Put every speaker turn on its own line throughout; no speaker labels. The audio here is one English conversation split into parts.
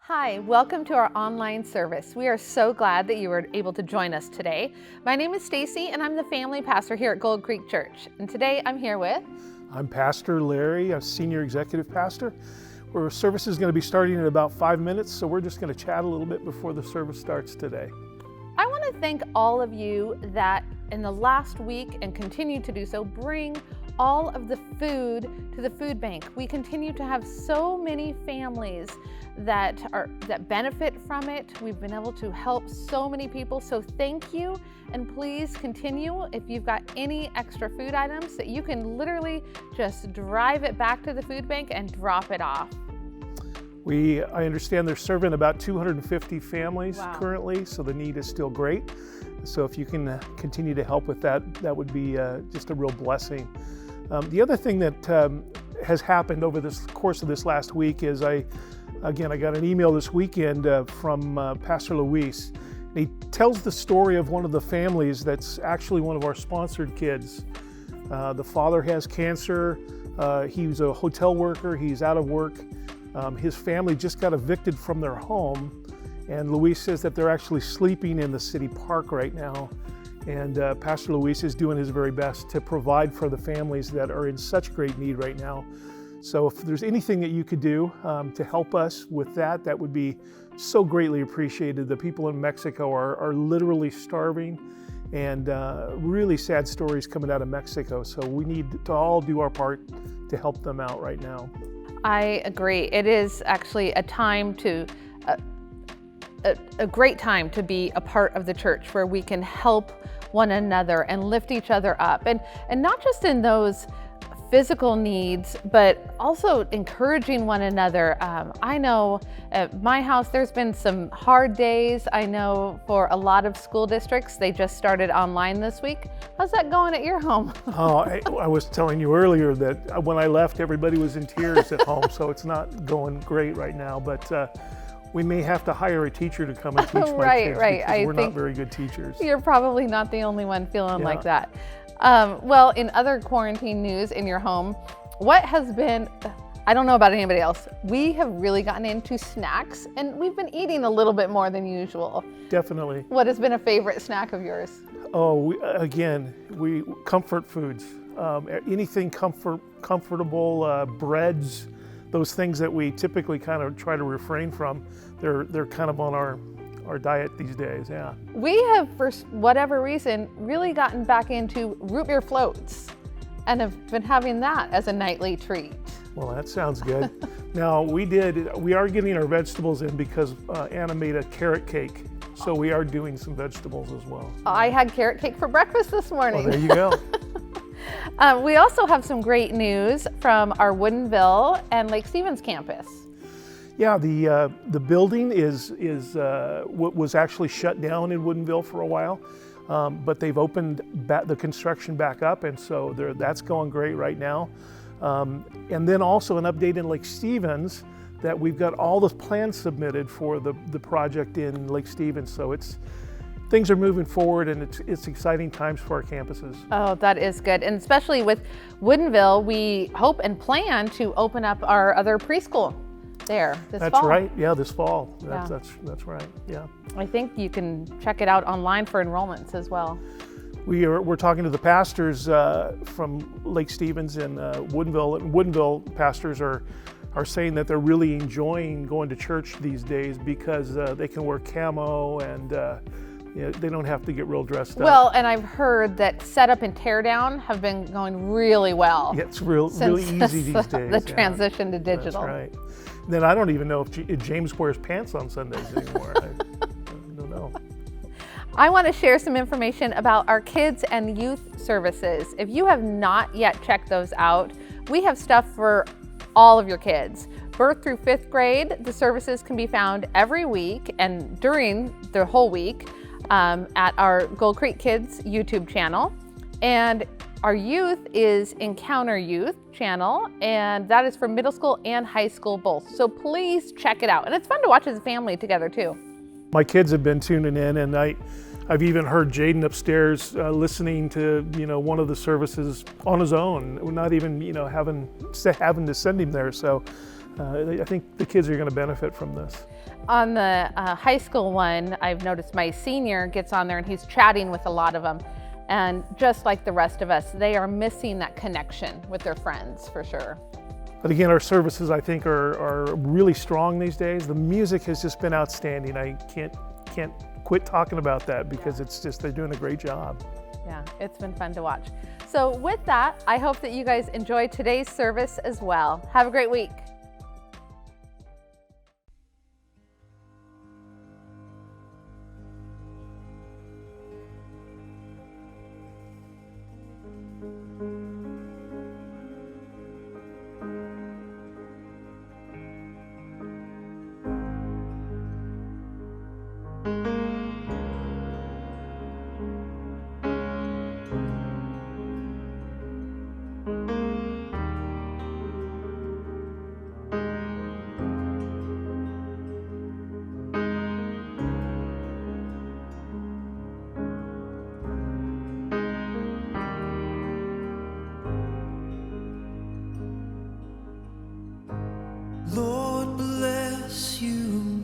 Hi, welcome to our online service. We are so glad that you were able to join us today. My name is Stacy and I'm the family pastor here at Gold Creek Church. And today I'm here with...
I'm Pastor Larry, a senior executive pastor. Our service is going to be starting in about 5 minutes, so we're just going to chat a little bit before the service starts today.
I want to thank all of you that in the last week and continue to do so, bring all of the food to the food bank. We continue to have so many families that benefit from it. We've been able to help so many people, so thank you, and please continue. If you've got any extra food items, that you can literally just drive it back to the food bank and drop it off.
I understand they're serving about 250 families currently, so the need is still great. So if you can continue to help with that, that would be just a real blessing. The other thing that has happened over this course of this last week is I got an email this weekend from Pastor Luis. He tells the story of one of the families that's actually one of our sponsored kids. The father has cancer. He's a hotel worker. He's out of work. His family just got evicted from their home, and Luis says that they're actually sleeping in the city park right now. And Pastor Luis is doing his very best to provide for the families that are in such great need right now. So if there's anything that you could do to help us with that, that would be so greatly appreciated. The people in Mexico are literally starving, and really sad stories coming out of Mexico. So we need to all do our part to help them out right now.
I agree. It is actually a time to, a great time to be a part of the church where we can help one another and lift each other up. And not just in those physical needs, but also encouraging one another. I know at my house, there's been some hard days. I know for a lot of school districts, they just started online this week. How's that going at your home?
I was telling you earlier that when I left, everybody was in tears at home, so it's not going great right now, but we may have to hire a teacher to come and teach my kids because we're not very good teachers.
You're probably not the only one feeling like that. Well, in other quarantine news in your home, what has been, I don't know about anybody else, we have really gotten into snacks and we've been eating a little bit more than usual.
Definitely.
What has been a favorite snack of yours?
Oh, we comfort foods. Anything comfortable, breads, those things that we typically kind of try to refrain from, they're kind of on our diet these days, yeah. We
have, for whatever reason, really gotten back into root beer floats and have been having that as a nightly treat.
Well, that sounds good. Now, we are getting our vegetables in because Anna made a carrot cake. So we are doing some vegetables as well.
I had carrot cake for breakfast this morning.
Well, there you go.
We also have some great news from our Woodinville and Lake Stevens campus.
Yeah, the building was actually shut down in Woodinville for a while, but they've opened the construction back up, and so that's going great right now. And then also an update in Lake Stevens that we've got all the plans submitted for the project in Lake Stevens. So things are moving forward, and it's exciting times for our campuses.
Oh, that is good. And especially with Woodinville, we hope and plan to open up our other preschool there this fall.
That's right. Yeah, this fall. That's right. Yeah.
I think you can check it out online for enrollments as well.
We're talking to the pastors from Lake Stevens and Woodinville. And Woodinville pastors are saying that they're really enjoying going to church these days because they can wear camo and they don't have to get real dressed up.
Well, and I've heard that setup and teardown have been going really well.
Yeah, it's really easy these days.
The transition to digital.
That's right. And then I don't even know if James wears pants on Sundays anymore. I don't know.
I want to share some information about our kids and youth services. If you have not yet checked those out, we have stuff for all of your kids. Birth through 5th grade, the services can be found every week and during the whole week at our Gold Creek Kids YouTube channel. And our youth is Encounter Youth channel, and that is for middle school and high school both. So please check it out. And it's fun to watch as a family together too.
My kids have been tuning in, and I've even heard Jaden upstairs listening to one of the services on his own, not even having to send him there. So I think the kids are going to benefit from this.
On the high school one, I've noticed my senior gets on there and he's chatting with a lot of them. And just like the rest of us, they are missing that connection with their friends for sure.
But again, our services, I think, are really strong these days. The music has just been outstanding. I can't quit talking about that because it's just, they're doing a great job.
Yeah, it's been fun to watch. So with that, I hope that you guys enjoyed today's service as well. Have a great week.
Lord bless you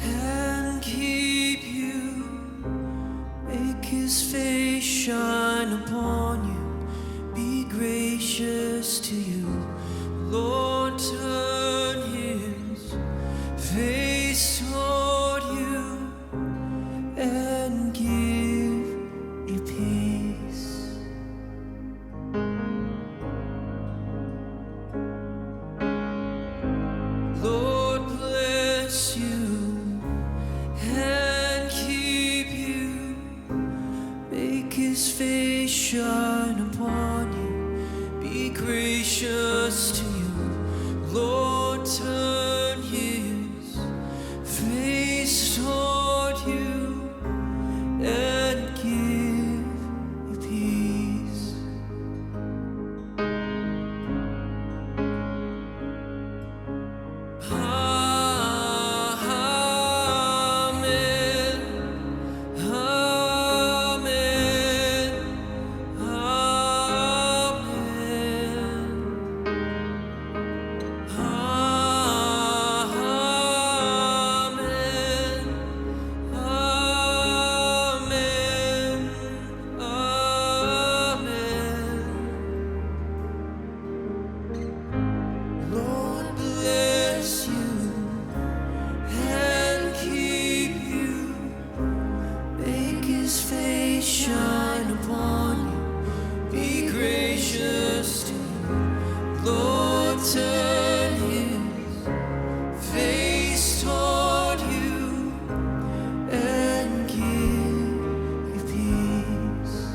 and keep you, make his face shine upon you, be gracious to you. Lord turn his face toward you and give you peace. Lord bless you and keep you, make his face shine upon you, be gracious to you. Lord turn his face toward you and give you peace. Lord bless you and keep you, make his face shine upon you, be gracious to you. Lord turn his face toward you and give you peace.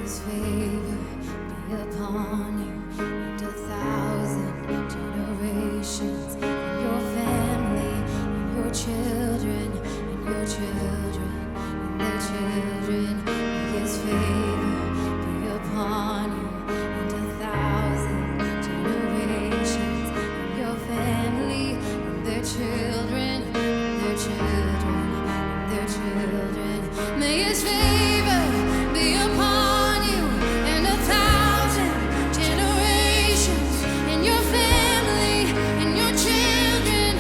His favor be upon you and 1,000 generations, and your family, and your children, and your children, and their children. May his favor be upon you and 1,000 generations, and your family, and their children, and their children, and their children. May his favor be upon you and 1,000 generations, and your family, and your children,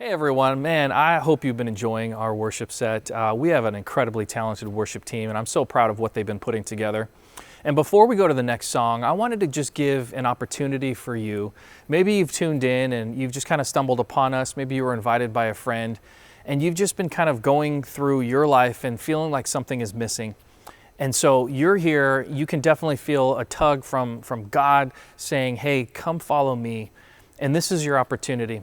Hey everyone, man, I hope you've been enjoying our worship set. We have an incredibly talented worship team, and I'm so proud of what they've been putting together. And before we go to the next song, I wanted to just give an opportunity for you. Maybe you've tuned in and you've just kind of stumbled upon us. Maybe you were invited by a friend, and you've just been kind of going through your life and feeling like something is missing. And so you're here, you can definitely feel a tug from God saying, hey, come follow me. And this is your opportunity.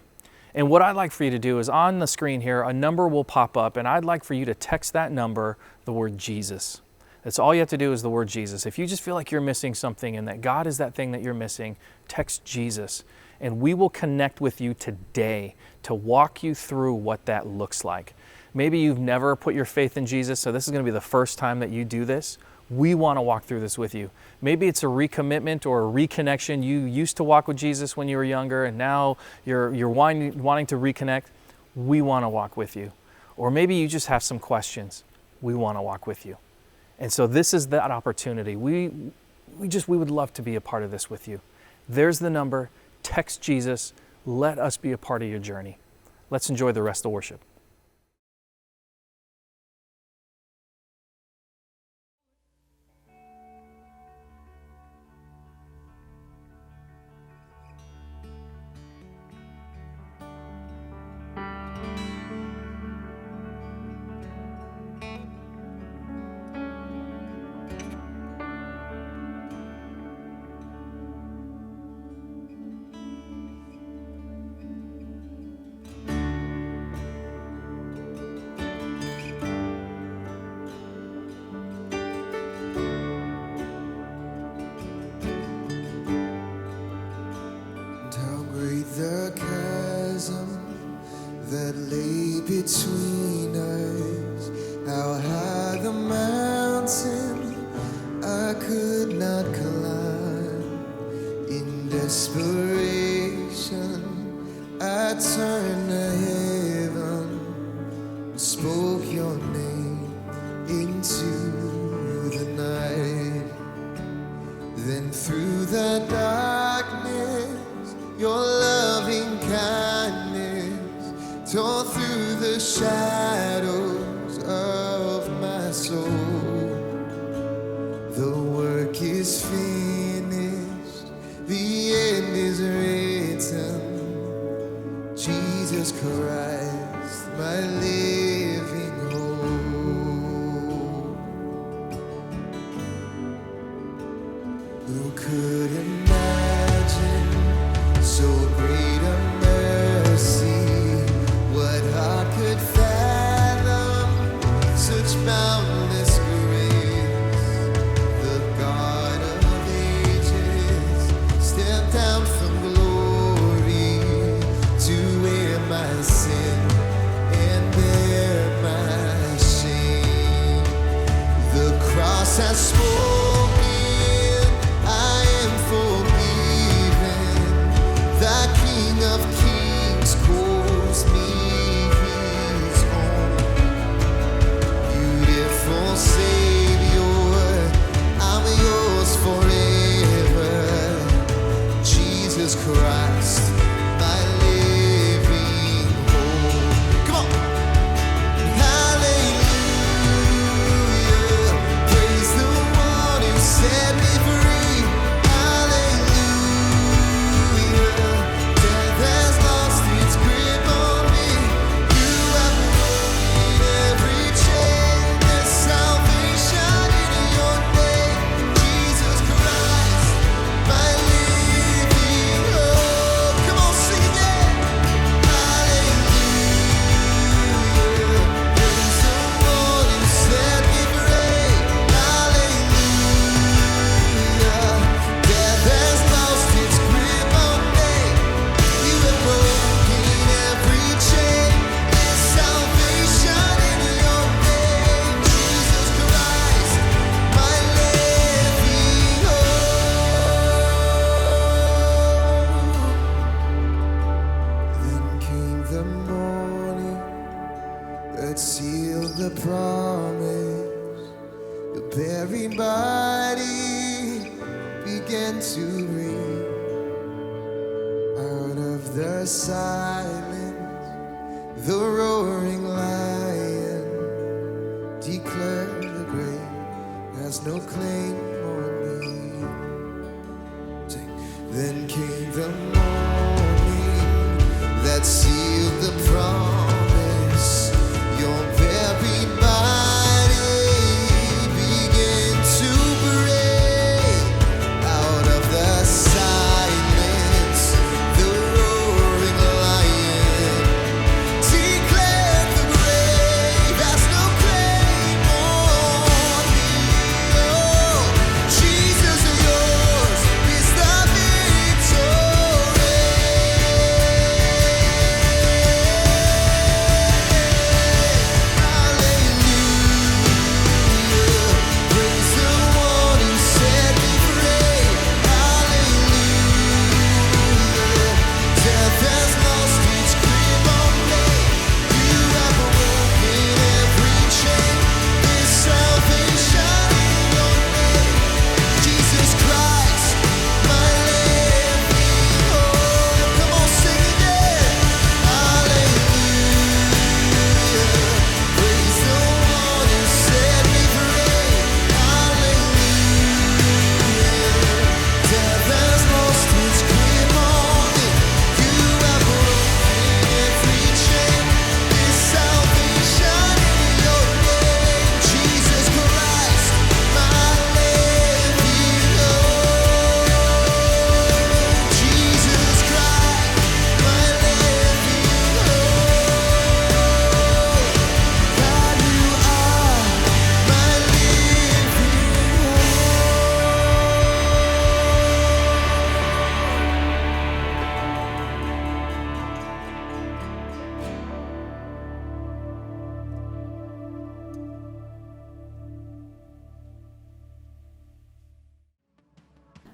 And what I'd like for you to do is on the screen here, a number will pop up, and I'd like for you to text that number the word Jesus. That's all you have to do is the word Jesus. If you just feel like you're missing something and that God is that thing that you're missing, text Jesus. And we will connect with you today to walk you through what that looks like. Maybe you've never put your faith in Jesus, so this is going to be the first time that you do this. We want to walk through this with you. Maybe it's a recommitment or a reconnection. You used to walk with Jesus when you were younger, and now you're wanting to reconnect. We want to walk with you. Or maybe you just have some questions. We want to walk with you. And so this is that opportunity. We would love to be a part of this with you. There's the number. Text Jesus. Let us be a part of your journey. Let's enjoy the rest of worship.
The chasm that lay between us, how high the mountain I could not climb. In desperation, I turned to heaven and spoke your name into the night. Then through the darkness, your loving kindness tore through the shadows of my soul. The work is finished, the end is written. Jesus Christ, my living hope. Who could imagine so great a mercy? What heart could fathom such boundless grace? The God of ages stepped down from glory to wear my sin and bear my shame. The cross has spoken, I am forgiven. The King of Kings calls me his own. Beautiful Savior, I'm yours forever. Jesus Christ, my living hope. Come on. Hallelujah, praise the one who set me free. Hallelujah. Death has lost its grip on me. You have broken every chain. There's salvation in your name. Jesus Christ, my living hope. Come on, sing it. Hallelujah. Praise the one who set me free. Hallelujah. Death has lost its grip on me. You have broken every chain. There's salvation in your name. Jesus Christ, my living hope. Then came the morning that sealed the promise. The buried body began to ring. Out of the silence, the roaring lion, declare the grave has no claim on me. Sing. Then came the morning that sealed the promise. Your very body began to break out of the silence. The roaring lion declared the grave has no claim on me. Oh, Jesus, yours is the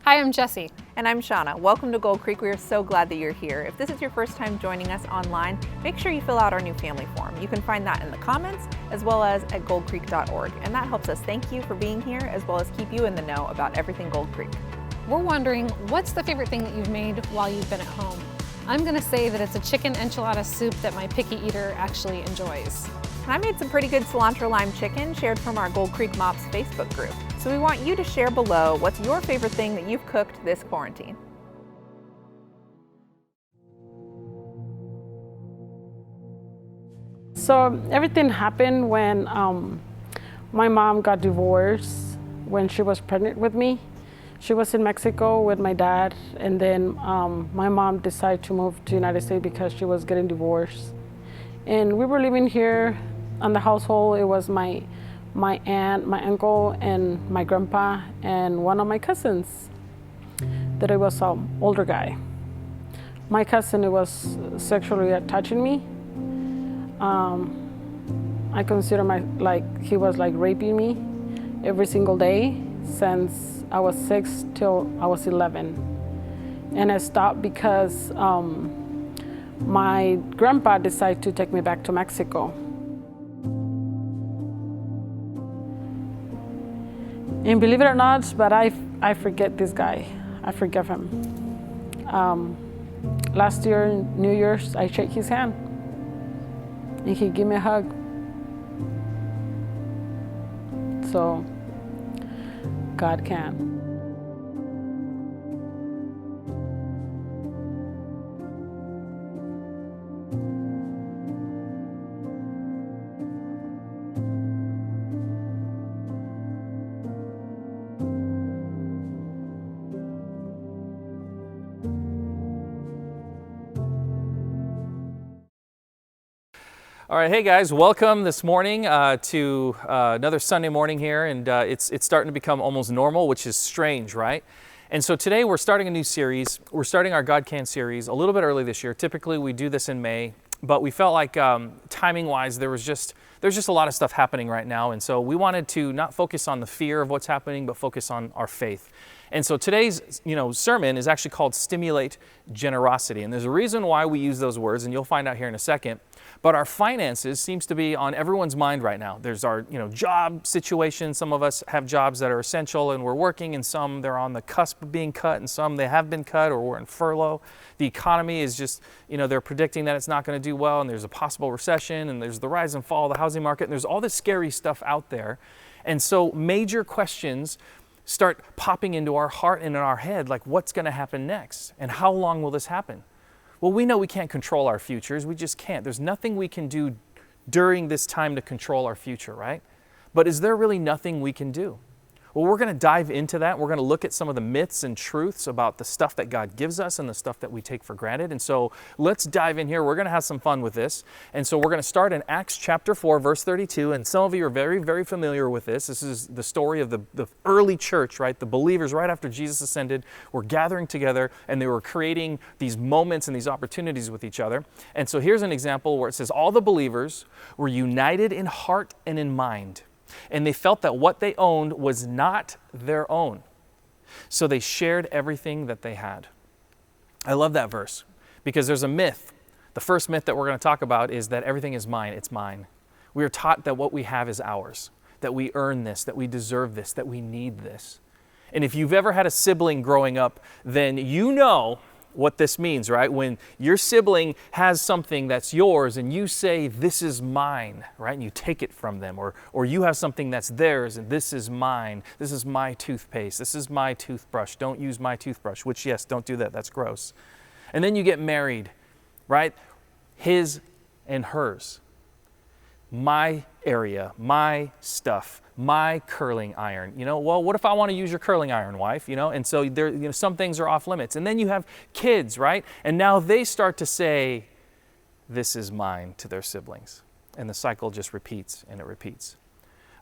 Hi, I'm Jessie.
And I'm Shauna. Welcome to Gold Creek. We are so glad that you're here. If this is your first time joining us online, make sure you fill out our new family form. You can find that in the comments as well as at goldcreek.org. And that helps us thank you for being here as well as keep you in the know about everything Gold Creek.
We're wondering, what's the favorite thing that you've made while you've been at home? I'm gonna say that it's a chicken enchilada soup that my picky eater actually enjoys.
And I made some pretty good cilantro lime chicken shared from our Gold Creek Mops Facebook group. So we want you to share below what's your favorite thing that you've cooked this quarantine.
So everything happened when my mom got divorced when she was pregnant with me. She was in Mexico with my dad, and then my mom decided to move to the United States because she was getting divorced. And we were living here on the household. It was my aunt, my uncle, and my grandpa, and one of my cousins that it was an older guy. My cousin, it was sexually touching me. I consider he was like raping me every single day since I was 6 till I was 11. And I stopped because my grandpa decided to take me back to Mexico. And believe it or not, but I forget this guy. I forgive him. Last year, New Year's, I shook his hand. And he gave me a hug. So, God can.
All right, hey guys, welcome this morning to another Sunday morning here, and it's starting to become almost normal, which is strange, right? And so today we're starting a new series. We're starting our God Can series a little bit early this year. Typically we do this in May, but we felt like timing wise, there's just a lot of stuff happening right now. And so we wanted to not focus on the fear of what's happening, but focus on our faith. And so today's sermon is actually called Stimulate Generosity. And there's a reason why we use those words, and you'll find out here in a second. But our finances seems to be on everyone's mind right now. There's our job situation. Some of us have jobs that are essential and we're working, and some they're on the cusp of being cut, and some they have been cut or we're in furlough. The economy is just, they're predicting that it's not going to do well, and there's a possible recession, and there's the rise and fall of the housing market, and there's all this scary stuff out there. And so major questions start popping into our heart and in our head, like what's going to happen next? And how long will this happen? Well, we know we can't control our futures. We just can't. There's nothing we can do during this time to control our future, right? But is there really nothing we can do? Well, we're going to dive into that. We're going to look at some of the myths and truths about the stuff that God gives us and the stuff that we take for granted. And so let's dive in here. We're going to have some fun with this. And so we're going to start in Acts chapter 4, verse 32. And some of you are very, very familiar with this. This is the story of the early church, right? The believers right after Jesus ascended were gathering together, and they were creating these moments and these opportunities with each other. And so here's an example where it says, all the believers were united in heart and in mind, and they felt that what they owned was not their own. So they shared everything that they had. I love that verse because there's a myth. The first myth that we're going to talk about is that everything is mine. It's mine. We are taught that what we have is ours, that we earn this, that we deserve this, that we need this. And if you've ever had a sibling growing up, then you know what this means, right? When your sibling has something that's yours and you say, this is mine, right? And you take it from them, or you have something that's theirs and this is mine. This is my toothpaste. This is my toothbrush. Don't use my toothbrush, which yes, don't do that. That's gross. And then you get married, right? His and hers. My area, my stuff, my curling iron. Well, what if I want to use your curling iron, wife? And so there, some things are off limits. And then you have kids, right? And now they start to say, this is mine to their siblings. And the cycle just repeats and it repeats.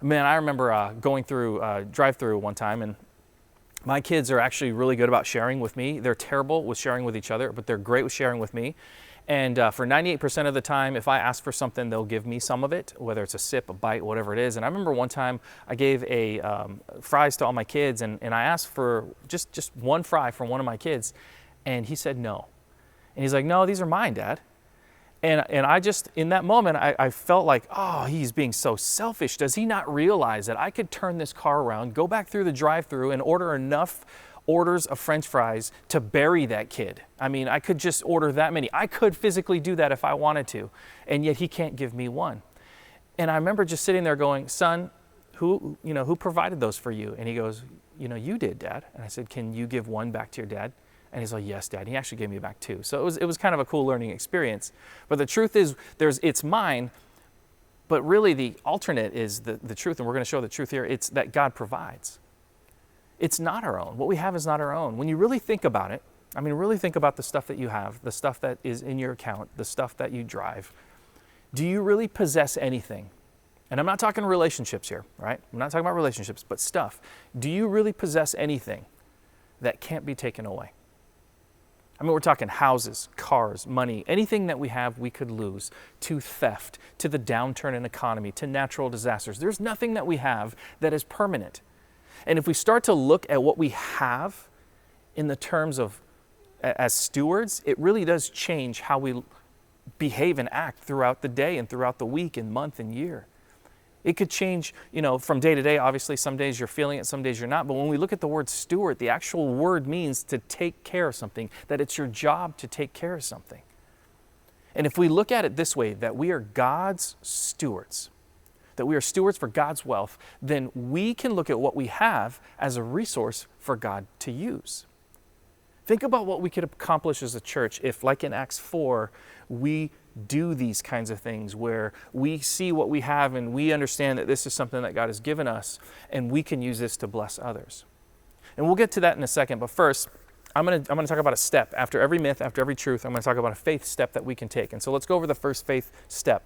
Man, I remember going through drive-through one time, and my kids are actually really good about sharing with me. They're terrible with sharing with each other, but they're great with sharing with me. And for 98% of the time, if I ask for something, they'll give me some of it, whether it's a sip, a bite, whatever it is. And I remember one time I gave fries to all my kids, and I asked for just one fry from one of my kids, and he said no. And he's like, no, these are mine, Dad. And I just, in that moment, I felt like, oh, he's being so selfish. Does he not realize that I could turn this car around, go back through the drive-thru, and order enough orders of French fries to bury that kid? I mean, I could just order that many. I could physically do that if I wanted to, and yet he can't give me one. And I remember just sitting there going, son, who provided those for you? And he goes, you did, Dad. And I said, can you give one back to your dad? And he's like, yes, Dad. And he actually gave me back two. So it was kind of a cool learning experience. But the truth is, it's mine, but really the alternate is the truth, and we're going to show the truth here. It's that God provides. It's not our own. What we have is not our own. When you really think about it, really think about the stuff that you have, the stuff that is in your account, the stuff that you drive. Do you really possess anything? And I'm not talking relationships here, right? I'm not talking about relationships, but stuff. Do you really possess anything that can't be taken away? We're talking houses, cars, money, anything that we have we could lose, to theft, to the downturn in economy, to natural disasters. There's nothing that we have that is permanent. And if we start to look at what we have in the terms of as stewards, it really does change how we behave and act throughout the day and throughout the week and month and year. It could change, from day to day. Obviously, some days you're feeling it, some days you're not. But when we look at the word steward, the actual word means to take care of something, that it's your job to take care of something. And if we look at it this way, that we are God's stewards, that we are stewards for God's wealth, then we can look at what we have as a resource for God to use. Think about what we could accomplish as a church if, like in Acts 4, we do these kinds of things where we see what we have and we understand that this is something that God has given us, and we can use this to bless others. And we'll get to that in a second, but first, I'm going to talk about a step. After every myth, after every truth, I'm going to talk about a faith step that we can take. And so let's go over the first faith step.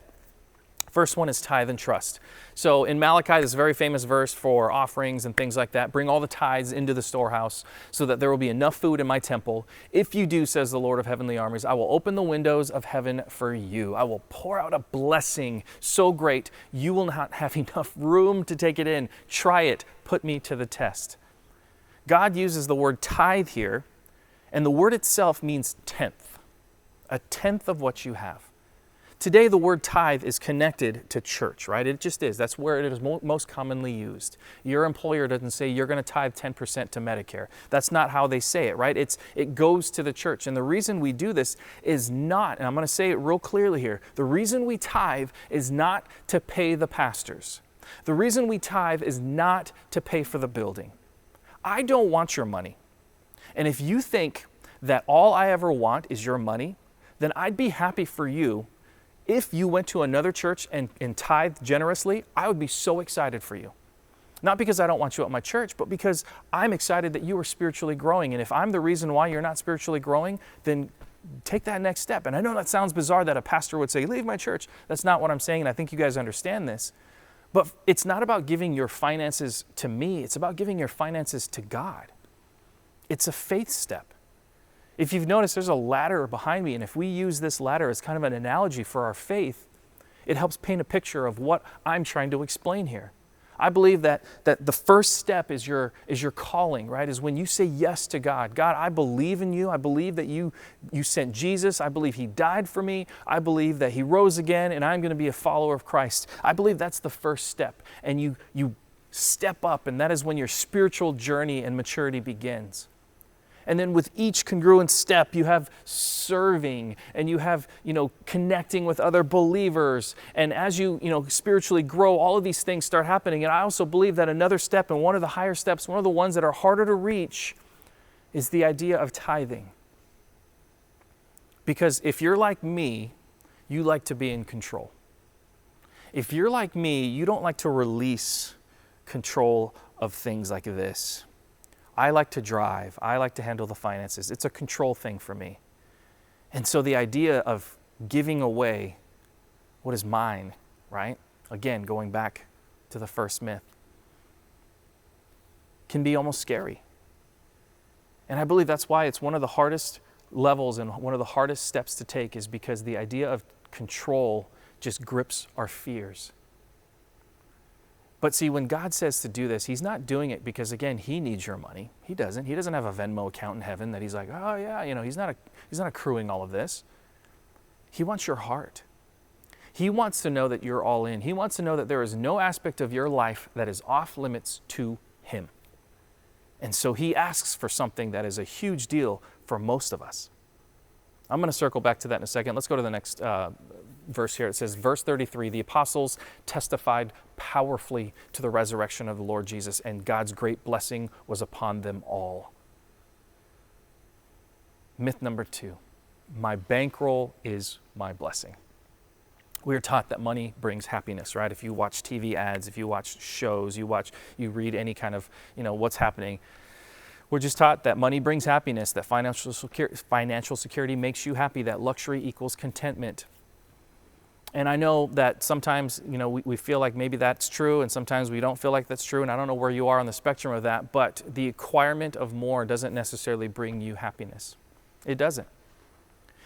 First one is tithe and trust. So in Malachi, this very famous verse for offerings and things like that, bring all the tithes into the storehouse so that there will be enough food in my temple. If you do, says the Lord of heavenly armies, I will open the windows of heaven for you. I will pour out a blessing so great you will not have enough room to take it in. Try it. Put me to the test. God uses the word tithe here, and the word itself means tenth, a tenth of what you have. Today, the word tithe is connected to church, right? It just is. That's where it is most commonly used. Your employer doesn't say you're going to tithe 10% to Medicare. That's not how they say it, right? It goes to the church. And the reason we do this is not, and I'm going to say it real clearly here, the reason we tithe is not to pay the pastors. The reason we tithe is not to pay for the building. I don't want your money. And if you think that all I ever want is your money, then I'd be happy for you. If you went to another church and tithed generously, I would be so excited for you. Not because I don't want you at my church, but because I'm excited that you are spiritually growing. And if I'm the reason why you're not spiritually growing, then take that next step. And I know that sounds bizarre that a pastor would say, leave my church. That's not what I'm saying, and I think you guys understand this. But it's not about giving your finances to me. It's about giving your finances to God. It's a faith step. If you've noticed, there's a ladder behind me, and if we use this ladder as kind of an analogy for our faith, it helps paint a picture of what I'm trying to explain here. I believe that the first step is your calling, right? Is when you say yes to God. God, I believe in you. I believe that you sent Jesus. I believe he died for me. I believe that he rose again, and I'm going to be a follower of Christ. I believe that's the first step, and you step up, and that is when your spiritual journey and maturity begins. And then with each congruent step, you have serving, and you have, connecting with other believers. And as you, spiritually grow, all of these things start happening. And I also believe that another step, and one of the higher steps, one of the ones that are harder to reach, is the idea of tithing. Because if you're like me, you like to be in control. If you're like me, you don't like to release control of things like this. I like to drive. I like to handle the finances. It's a control thing for me. And so the idea of giving away what is mine, right? Again, going back to the first myth, can be almost scary. And I believe that's why it's one of the hardest levels and one of the hardest steps to take, is because the idea of control just grips our fears. But see, when God says to do this, he's not doing it because, again, he needs your money. He doesn't. He doesn't have a Venmo account in heaven that he's like, oh yeah, he's not accruing all of this. He wants your heart. He wants to know that you're all in. He wants to know that there is no aspect of your life that is off limits to him. And so he asks for something that is a huge deal for most of us. I'm going to circle back to that in a second. Let's go to the next verse here. It says, verse 33, the apostles testified powerfully to the resurrection of the Lord Jesus, and God's great blessing was upon them all. Myth number 2, my bankroll is my blessing. We are taught that money brings happiness, right? If you watch TV ads, if you watch shows, you read any kind of, what's happening. We're just taught that money brings happiness, that financial security makes you happy, that luxury equals contentment. And I know that sometimes, we feel like maybe that's true, and sometimes we don't feel like that's true, and I don't know where you are on the spectrum of that, but the acquirement of more doesn't necessarily bring you happiness. It doesn't.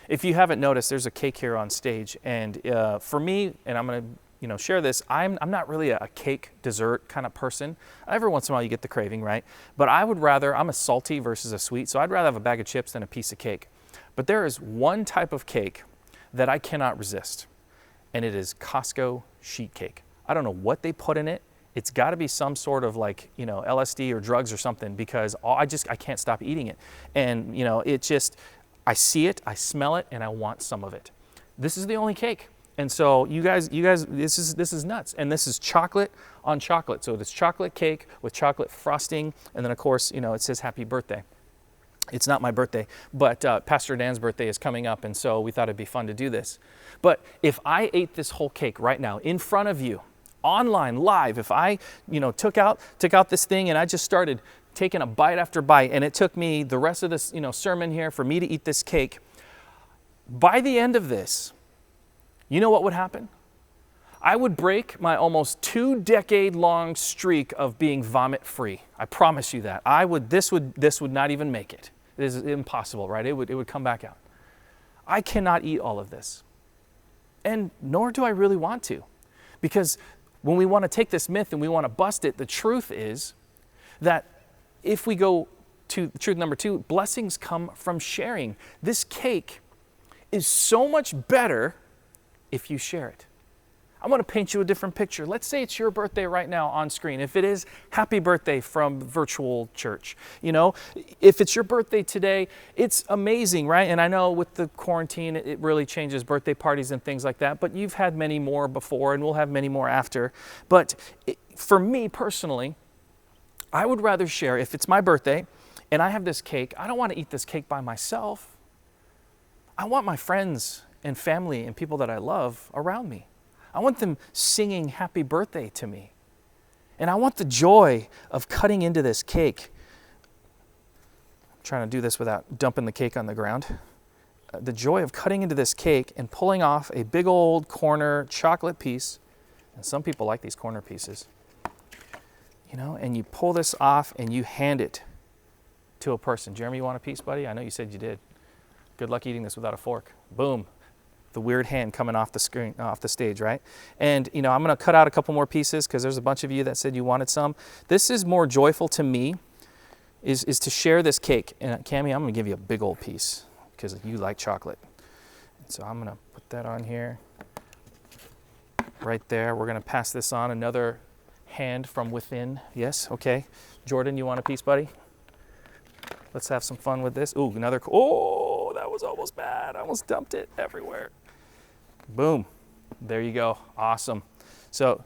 If you haven't noticed, there's a cake here on stage, and for me, and I'm going to share this, I'm not really a cake dessert kind of person. Every once in a while you get the craving, right? But I'm a salty versus a sweet, so I'd rather have a bag of chips than a piece of cake. But there is one type of cake that I cannot resist, and it is Costco sheet cake. I don't know what they put in it. It's got to be some sort of LSD or drugs or something, because I can't stop eating it. And I see it, I smell it, and I want some of it. This is the only cake. And so you guys, this is nuts. And this is chocolate on chocolate. So it's chocolate cake with chocolate frosting. And then of course, it says happy birthday. It's not my birthday, but Pastor Dan's birthday is coming up. And so we thought it'd be fun to do this. But if I ate this whole cake right now in front of you, online, live, if I, took out this thing and I just started taking a bite after bite, and it took me the rest of this, sermon here for me to eat this cake, by the end of this, you know what would happen? I would break my almost 2-decade-long streak of being vomit-free. I promise you that. This would not even make it. It is impossible, right? It would come back out. I cannot eat all of this. And nor do I really want to. Because when we want to take this myth and we want to bust it, the truth is that if we go to truth number 2, blessings come from sharing. This cake is so much better if you share it. I want to paint you a different picture. Let's say it's your birthday right now on screen. If it is, happy birthday from virtual church. You know, if it's your birthday today, it's amazing, right? And I know with the quarantine, it really changes birthday parties and things like that, but you've had many more before and we'll have many more after. But for me personally, I would rather share, if it's my birthday and I have this cake, I don't want to eat this cake by myself. I want my friends and family and people that I love around me. I want them singing happy birthday to me. And I want the joy of cutting into this cake. I'm trying to do this without dumping the cake on the ground. The joy of cutting into this cake and pulling off a big old corner chocolate piece. And some people like these corner pieces. You know, and you pull this off and you hand it to a person. Jeremy, you want a piece, buddy? I know you said you did. Good luck eating this without a fork. Boom. The weird hand coming off the screen, off the stage, right? And, you know, I'm going to cut out a couple more pieces because there's a bunch of you that said you wanted some. This is more joyful to me, is to share this cake. And Cammie, I'm going to give you a big old piece because you like chocolate. So I'm going to put that on here. Right there. We're going to pass this on. Another hand from within. Yes, okay. Jordan, you want a piece, buddy? Let's have some fun with this. Ooh, another. Oh, that was almost bad. I almost dumped it everywhere. Boom. There you go. Awesome. So,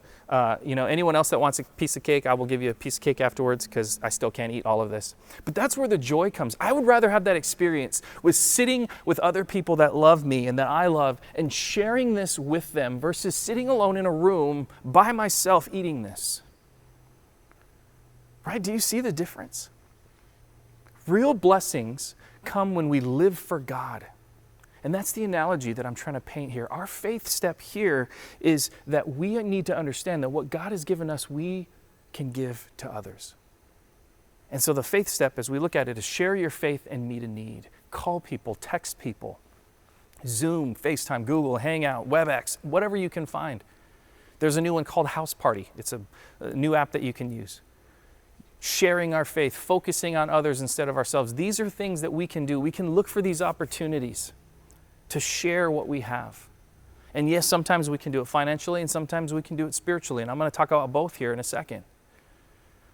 you know, anyone else that wants a piece of cake, I will give you a piece of cake afterwards because I still can't eat all of this. But that's where the joy comes. I would rather have that experience with sitting with other people that love me and that I love and sharing this with them versus sitting alone in a room by myself eating this. Right? Do you see the difference? Real blessings come when we live for God. And that's the analogy that I'm trying to paint here. Our faith step here is that we need to understand that what God has given us, we can give to others. And so the faith step, as we look at it, is share your faith and meet a need. Call people, text people, Zoom, FaceTime, Google, Hangout, WebEx, whatever you can find. There's a new one called House Party. It's a new app that you can use. Sharing our faith, focusing on others instead of ourselves. These are things that we can do. We can look for these opportunities to share what we have. And yes, sometimes we can do it financially and sometimes we can do it spiritually. And I'm going to talk about both here in a second.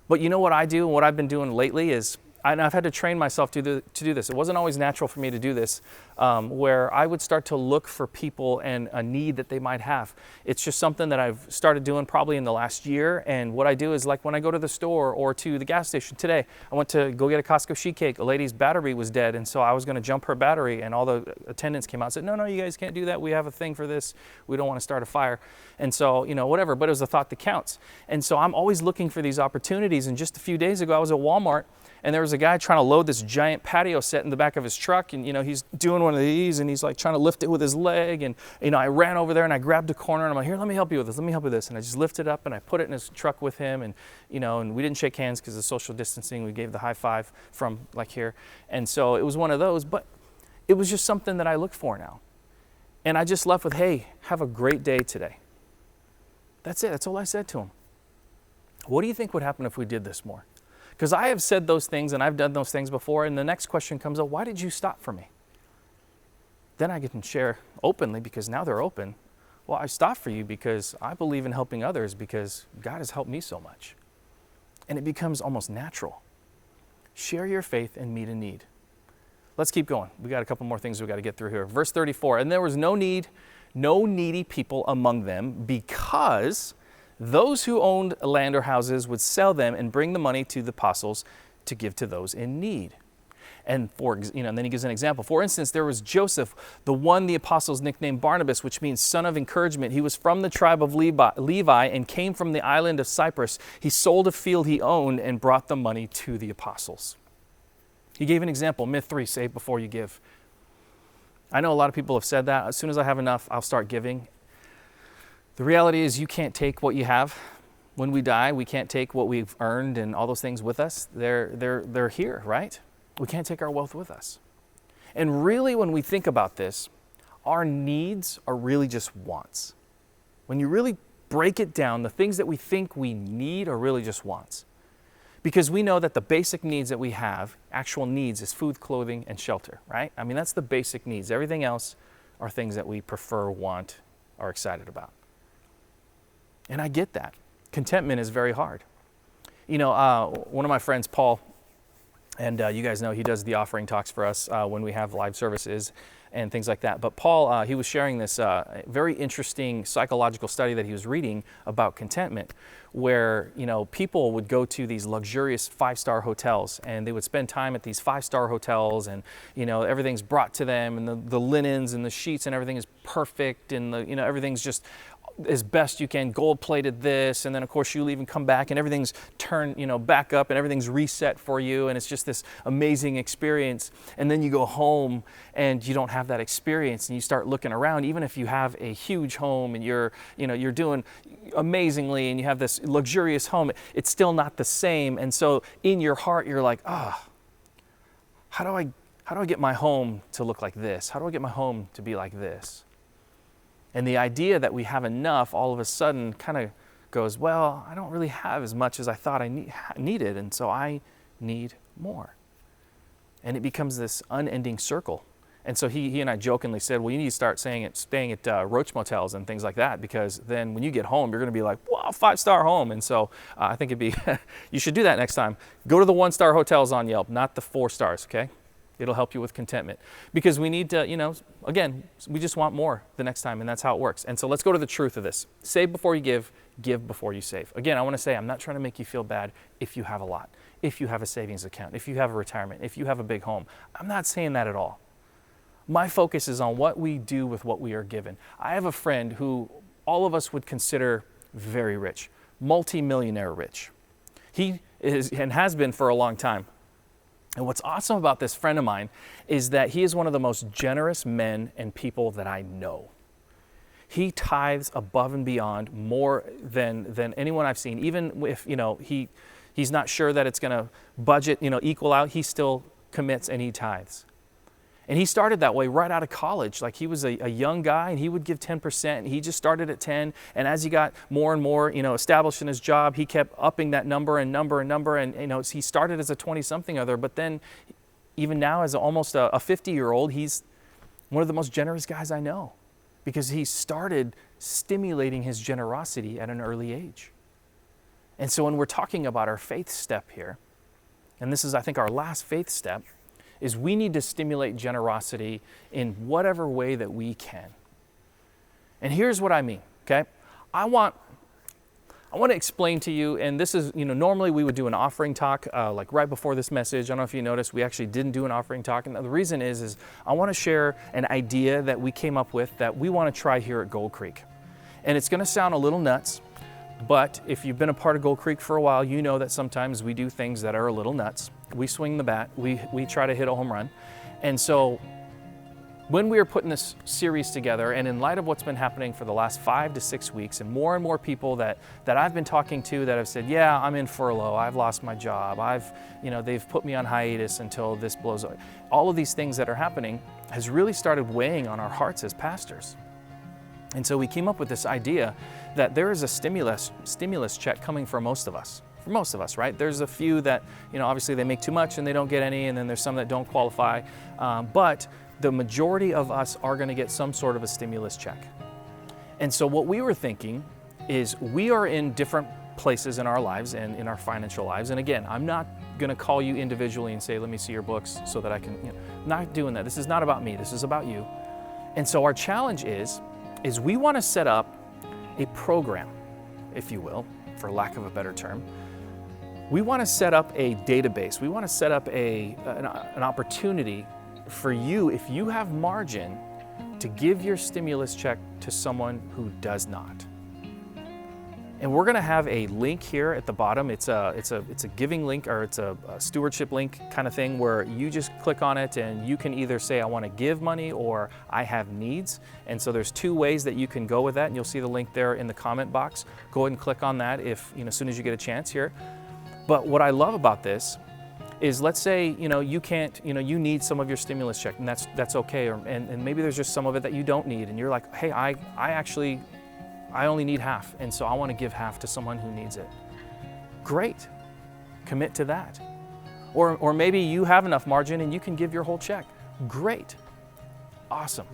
But you know what I do and what I've been doing lately is I've had to train myself to do this. It wasn't always natural for me to do this, where I would start to look for people and a need that they might have. It's just something that I've started doing probably in the last year. And what I do is, like when I go to the store or to the gas station today, I went to go get a Costco sheet cake. A lady's battery was dead, and so I was going to jump her battery, and all the attendants came out and said, no, you guys can't do that. We have a thing for this. We don't want to start a fire. And so, you know, whatever, but it was a thought that counts. And so I'm always looking for these opportunities. And just a few days ago, I was at Walmart, and there was a guy trying to load this giant patio set in the back of his truck. And, you know, he's doing one of these and he's like trying to lift it with his leg. And, you know, I ran over there and I grabbed a corner and I'm like, here, let me help you with this. Let me help you with this. And I just lifted it up and I put it in his truck with him. And, you know, and we didn't shake hands because of social distancing. We gave the high five from like here. And so it was one of those, but it was just something that I look for now. And I just left with, hey, have a great day today. That's it. That's all I said to him. What do you think would happen if we did this more? Because I have said those things and I've done those things before, and the next question comes up, why did you stop for me? Then I can share openly because now they're open. Well, I stopped for you because I believe in helping others because God has helped me so much. And it becomes almost natural. Share your faith and meet a need. Let's keep going. We got a couple more things we got to get through here. Verse 34, and there was no needy people among them, because those who owned land or houses would sell them and bring the money to the apostles to give to those in need. And and then he gives an example. For instance, there was Joseph, the one the apostles nicknamed Barnabas, which means son of encouragement. He was from the tribe of Levi and came from the island of Cyprus. He sold a field he owned and brought the money to the apostles. He gave an example. Myth 3, save before you give. I know a lot of people have said that. As soon as I have enough, I'll start giving. The reality is you can't take what you have. When we die, we can't take what we've earned and all those things with us. They're here, right? We can't take our wealth with us. And really, when we think about this, our needs are really just wants. When you really break it down, the things that we think we need are really just wants. Because we know that the basic needs that we have, actual needs, is food, clothing, and shelter, right? I mean, that's the basic needs. Everything else are things that we prefer, want, are excited about. And I get that. Contentment is very hard. You know, one of my friends, Paul, and you guys know he does the offering talks for us when we have live services and things like that. But Paul, he was sharing this very interesting psychological study that he was reading about contentment, where, you know, people would go to these luxurious 5-star hotels and they would spend time at these 5-star hotels, and, you know, everything's brought to them, and the linens and the sheets and everything is perfect, and the, you know, everything's just as best you can, gold plated this, and then of course you leave and come back and everything's turned, you know, back up and everything's reset for you, and it's just this amazing experience. And then you go home and you don't have that experience, and you start looking around. Even if you have a huge home and you're doing amazingly and you have this luxurious home, it's still not the same. And so in your heart you're like, how do I get my home to look like this? How do I get my home to be like this? And the idea that we have enough all of a sudden kind of goes, well, I don't really have as much as I thought I needed, and so I need more. And it becomes this unending circle. And so he and I jokingly said, well, you need to start staying at Roach Motels and things like that, because then when you get home, you're going to be like, wow, 5-star home. And so I think it'd be, you should do that next time. Go to the 1-star hotels on Yelp, not the 4 stars, okay? It'll help you with contentment, because we need to, you know, again, we just want more the next time, and that's how it works. And so let's go to the truth of this. Save before you give before you save. Again, I want to say, I'm not trying to make you feel bad if you have a lot, if you have a savings account, if you have a retirement, if you have a big home. I'm not saying that at all. My focus is on what we do with what we are given. I have a friend who all of us would consider very rich, multi-millionaire rich. He is and has been for a long time. And what's awesome about this friend of mine is that he is one of the most generous men and people that I know. He tithes above and beyond more than anyone I've seen. Even if, you know, he's not sure that it's going to budget, you know, equal out, he still commits and he tithes. And he started that way right out of college. Like, he was a young guy and he would give 10%, and he just started at 10. And as he got more and more, you know, established in his job, he kept upping that number. And, you know, he started as a 20-something other, but then even now as almost a 50-year-old, he's one of the most generous guys I know, because he started stimulating his generosity at an early age. And so when we're talking about our faith step here, and this is, I think, our last faith step, is we need to stimulate generosity in whatever way that we can. And here's what I mean, okay? I want to explain to you, and this is, you know, normally we would do an offering talk like right before this message. I don't know if you noticed, we actually didn't do an offering talk. And the reason is I want to share an idea that we came up with that we want to try here at Gold Creek. And it's going to sound a little nuts, but if you've been a part of Gold Creek for a while, you know that sometimes we do things that are a little nuts. We swing the bat, we try to hit a home run. And so when we were putting this series together, and in light of what's been happening for the last 5 to 6 weeks, and more people that I've been talking to that have said, yeah, I'm in furlough, I've lost my job, they've put me on hiatus until this blows up. All of these things that are happening has really started weighing on our hearts as pastors. And so we came up with this idea that there is a stimulus check coming for most of us. For most of us, right? There's a few that, you know, obviously they make too much and they don't get any, and then there's some that don't qualify. But the majority of us are going to get some sort of a stimulus check. And so what we were thinking is, we are in different places in our lives and in our financial lives. And again, I'm not going to call you individually and say, let me see your books so that I can, you know, not doing that. This is not about me. This is about you. And so our challenge is we want to set up a program, if you will, for lack of a better term. We want to set up a database. We want to set up an opportunity for you, if you have margin, to give your stimulus check to someone who does not. And we're going to have a link here at the bottom. It's a giving link, or it's a stewardship link kind of thing, where you just click on it and you can either say, I want to give money, or I have needs. And so there's two ways that you can go with that, and you'll see the link there in the comment box. Go ahead and click on that if, as soon as you get a chance here. But what I love about this is, let's say, you can't, you need some of your stimulus check, and that's okay. And maybe there's just some of it that you don't need, and you're like, hey, I only need half, and so I want to give half to someone who needs it. Great, commit to that. Or maybe you have enough margin and you can give your whole check. Great, awesome.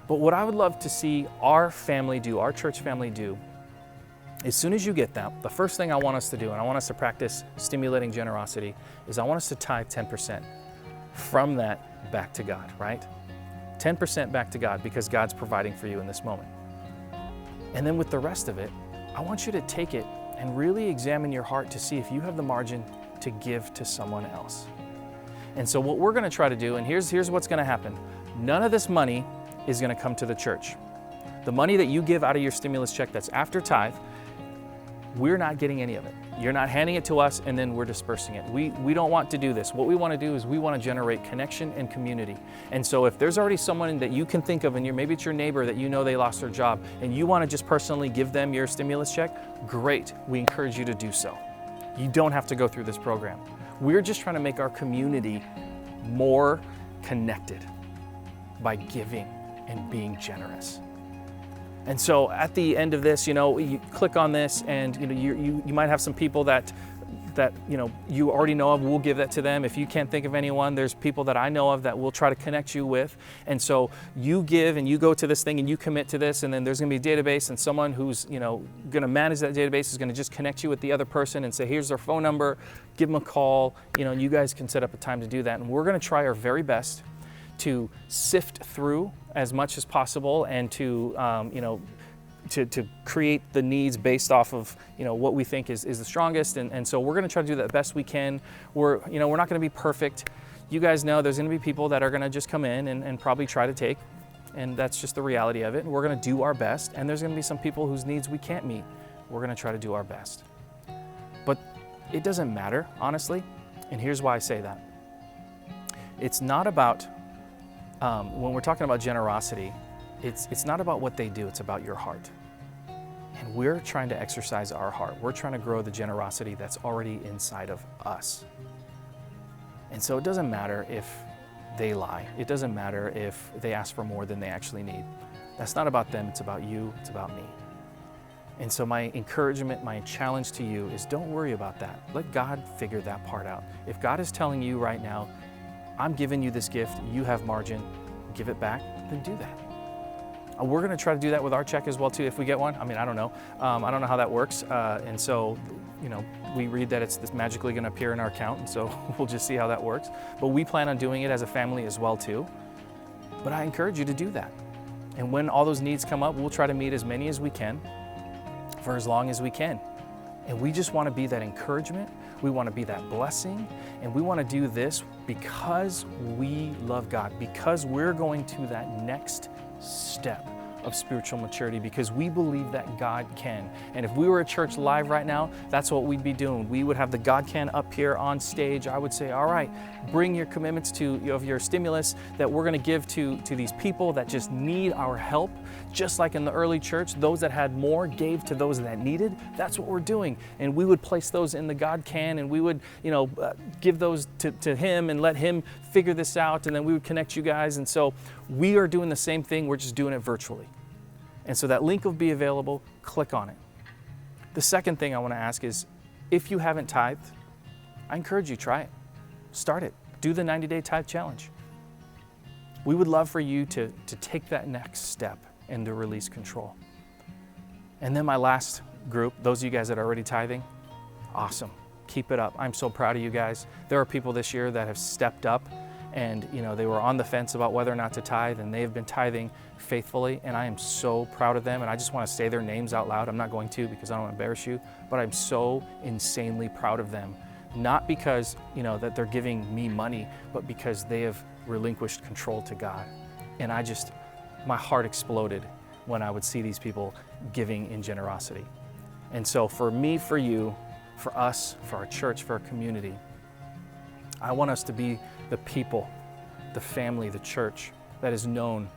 But what I would love to see our family do, our church family do, as soon as you get that, the first thing I want us to do, and I want us to practice stimulating generosity, is I want us to tithe 10% from that back to God, right? 10% back to God, because God's providing for you in this moment. And then with the rest of it, I want you to take it and really examine your heart to see if you have the margin to give to someone else. And so what we're going to try to do, and here's what's going to happen. None of this money is going to come to the church. The money that you give out of your stimulus check that's after tithe, we're not getting any of it. You're not handing it to us and then we're dispersing it. We don't want to do this. What we want to do is we want to generate connection and community. And so if there's already someone that you can think of, and maybe it's your neighbor that they lost their job, and you want to just personally give them your stimulus check, great. We encourage you to do so. You don't have to go through this program. We're just trying to make our community more connected by giving and being generous. And so at the end of this, you click on this, and you might have some people that you already know of. We'll give that to them. If you can't think of anyone, there's people that I know of that we'll try to connect you with. And so you give and you go to this thing and you commit to this, and then there's going to be a database, and someone who's going to manage that database is going to just connect you with the other person and say, here's their phone number, give them a call, and you guys can set up a time to do that. And we're going to try our very best to sift through as much as possible, and to to create the needs based off of what we think is the strongest. And so we're going to try to do that best we can. We're not going to be perfect. You guys know there's going to be people that are going to just come in and probably try to take, and that's just the reality of it. And we're going to do our best, and there's going to be some people whose needs we can't meet. We're going to try to do our best. But it doesn't matter, honestly, and here's why I say that. It's not about when we're talking about generosity, it's not about what they do, it's about your heart. And we're trying to exercise our heart. We're trying to grow the generosity that's already inside of us. And so it doesn't matter if they lie. It doesn't matter if they ask for more than they actually need. That's not about them, it's about you, it's about me. And so my encouragement, my challenge to you is, don't worry about that. Let God figure that part out. If God is telling you right now, I'm giving you this gift, you have margin, give it back, then do that. We're going to try to do that with our check as well too, if we get one. I mean, I don't know. I don't know how that works. And so, we read that it's magically going to appear in our account, and so we'll just see how that works. But we plan on doing it as a family as well too. But I encourage you to do that. And when all those needs come up, we'll try to meet as many as we can for as long as we can. And we just want to be that encouragement. We want to be that blessing. And we want to do this because we love God, because we're going to that next step of spiritual maturity, because we believe that God can. And if we were a church live right now, that's what we'd be doing. We would have the God Can up here on stage. I would say, all right, bring your commitments of your stimulus that we're going to give to these people that just need our help. Just like in the early church, those that had more gave to those that needed. That's what we're doing. And we would place those in the God Can, and we would, give those to him and let him figure this out, and then we would connect you guys. And so we are doing the same thing. We're just doing it virtually. And so that link will be available. Click on it. The second thing I want to ask is, if you haven't tithed, I encourage you, try it. Start it. Do the 90-day tithe challenge. We would love for you to take that next step and to release control. And then my last group, those of you guys that are already tithing, awesome. Keep it up. I'm so proud of you guys. There are people this year that have stepped up, and they were on the fence about whether or not to tithe, and they have been tithing faithfully, and I am so proud of them. And I just want to say their names out loud. I'm not going to, because I don't want to embarrass you, but I'm so insanely proud of them. Not because that they're giving me money, but because they have relinquished control to God. And my heart exploded when I would see these people giving in generosity. And so for me, for you, for us, for our church, for our community, I want us to be the people, the family, the church that is known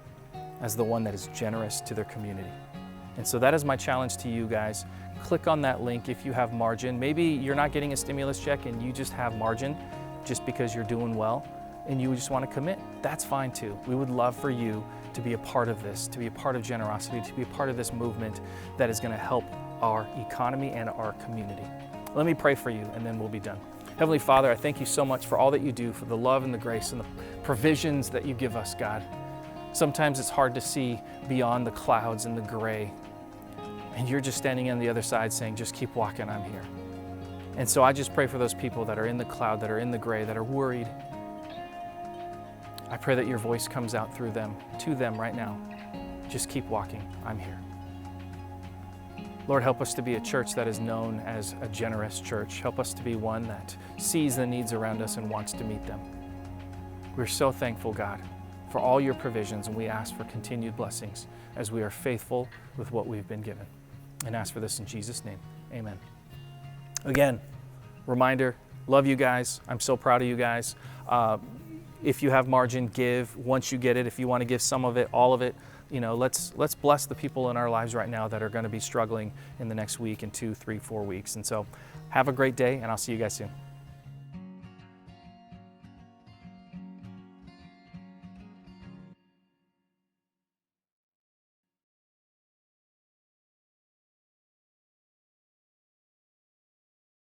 as the one that is generous to their community. And so that is my challenge to you guys. Click on that link if you have margin. Maybe you're not getting a stimulus check and you just have margin just because you're doing well and you just want to commit. That's fine too. We would love for you to be a part of this, to be a part of generosity, to be a part of this movement that is going to help our economy and our community. Let me pray for you and then we'll be done. Heavenly Father, I thank you so much for all that you do, for the love and the grace and the provisions that you give us, God. Sometimes it's hard to see beyond the clouds and the gray. And you're just standing on the other side saying, just keep walking, I'm here. And so I just pray for those people that are in the cloud, that are in the gray, that are worried. I pray that your voice comes out through them, to them right now. Just keep walking, I'm here. Lord, help us to be a church that is known as a generous church. Help us to be one that sees the needs around us and wants to meet them. We're so thankful, God, for all your provisions, and we ask for continued blessings as we are faithful with what we've been given. And ask for this in Jesus' name, amen. Again, reminder, love you guys. I'm so proud of you guys. If you have margin, give once you get it. If you want to give some of it, all of it, let's bless the people in our lives right now that are going to be struggling in the next week and 2, 3, 4 weeks. And so have a great day, and I'll see you guys soon.